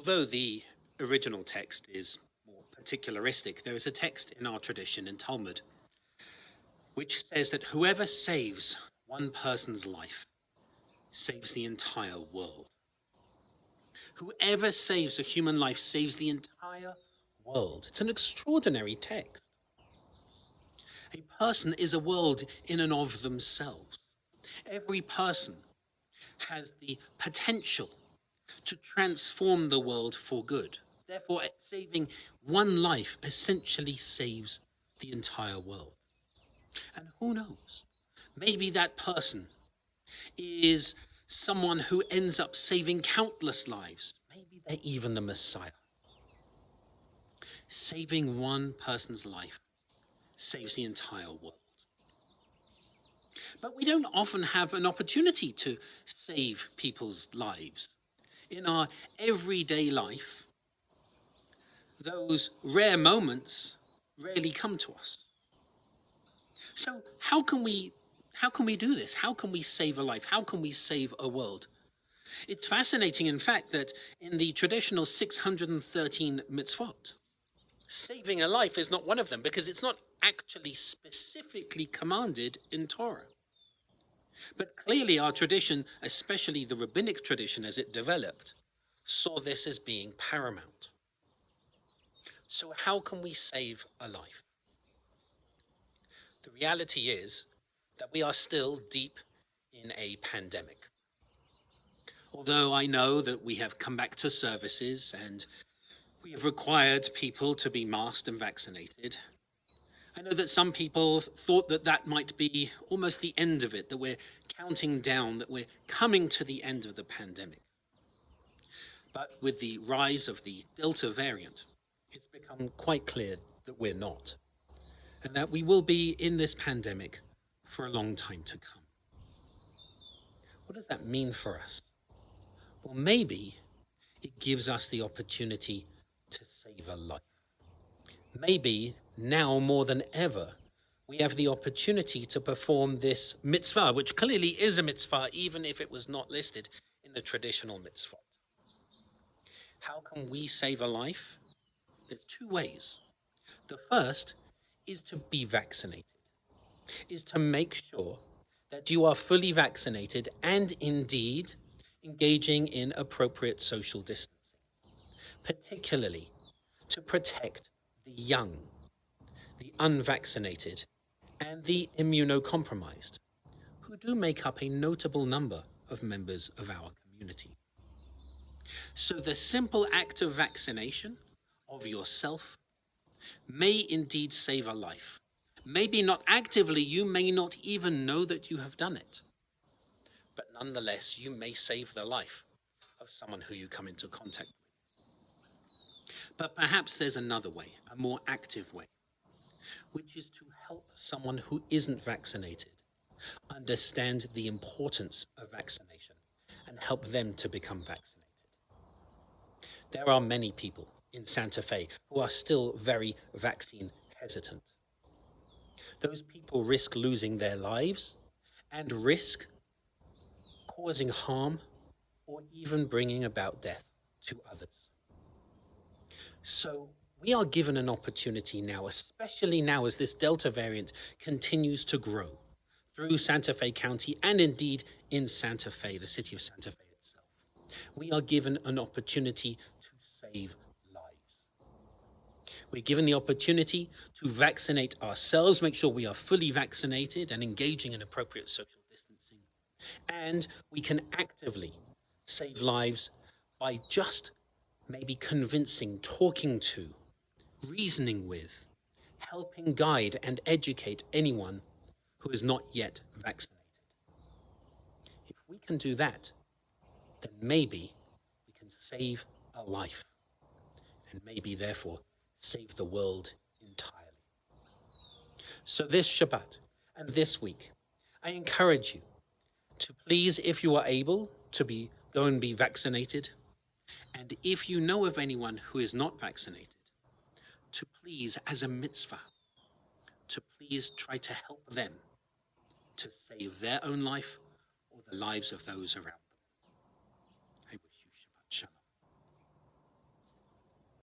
Although the original text is more particularistic, there is a text in our tradition in Talmud which says that whoever saves one person's life saves the entire world. Whoever saves a human life saves the entire world. It's an extraordinary text. A person is a world in and of themselves. Every person has the potential to transform the world for good. Therefore, saving one life essentially saves the entire world. And who knows? Maybe that person is someone who ends up saving countless lives. Maybe they're even the Messiah. Saving one person's life saves the entire world. But we don't often have an opportunity to save people's lives. In our everyday life, those rare moments rarely come to us. So how can we do this? How can we save a life? How can we save a world? It's fascinating, in fact, that in the traditional 613 mitzvot, saving a life is not one of them because it's not actually specifically commanded in Torah. But clearly our tradition, especially the rabbinic tradition as it developed, saw this as being paramount. So how can we save a life? The reality is that we are still deep in a pandemic. Although I know that we have come back to services and we have required people to be masked and vaccinated, I know that some people thought that that might be almost the end of it, that we're counting down, that we're coming to the end of the pandemic. But with the rise of the Delta variant, it's become quite clear that we're not, and that we will be in this pandemic for a long time to come. What does that mean for us? Well, maybe it gives us the opportunity to save a life. Maybe now more than ever, we have the opportunity to perform this mitzvah, which clearly is a mitzvah, even if it was not listed in the traditional mitzvah. How can we save a life? There's two ways. The first is to be vaccinated, is to make sure that you are fully vaccinated and indeed engaging in appropriate social distancing, particularly to protect the young, the unvaccinated, and the immunocompromised, who do make up a notable number of members of our community. So the simple act of vaccination of yourself may indeed save a life. Maybe not actively, you may not even know that you have done it. But nonetheless, you may save the life of someone who you come into contact with. But perhaps there's another way, a more active way, which is to help someone who isn't vaccinated understand the importance of vaccination and help them to become vaccinated. There are many people in Santa Fe who are still very vaccine hesitant. Those people risk losing their lives and risk causing harm or even bringing about death to others. So we are given an opportunity now, especially now as this Delta variant continues to grow through Santa Fe County and indeed in Santa Fe, the city of Santa Fe itself. We are given an opportunity to save lives. We're given the opportunity to vaccinate ourselves, make sure we are fully vaccinated and engaging in appropriate social distancing. And we can actively save lives by just maybe convincing, talking to, reasoning with, helping guide and educate anyone who is not yet vaccinated. If we can do that, then maybe we can save a life and maybe therefore save the world entirely. So this Shabbat and this week, I encourage you to please, if you are able, to go and be vaccinated. And if you know of anyone who is not vaccinated, to please, as a mitzvah, to please try to help them to save their own life or the lives of those around them.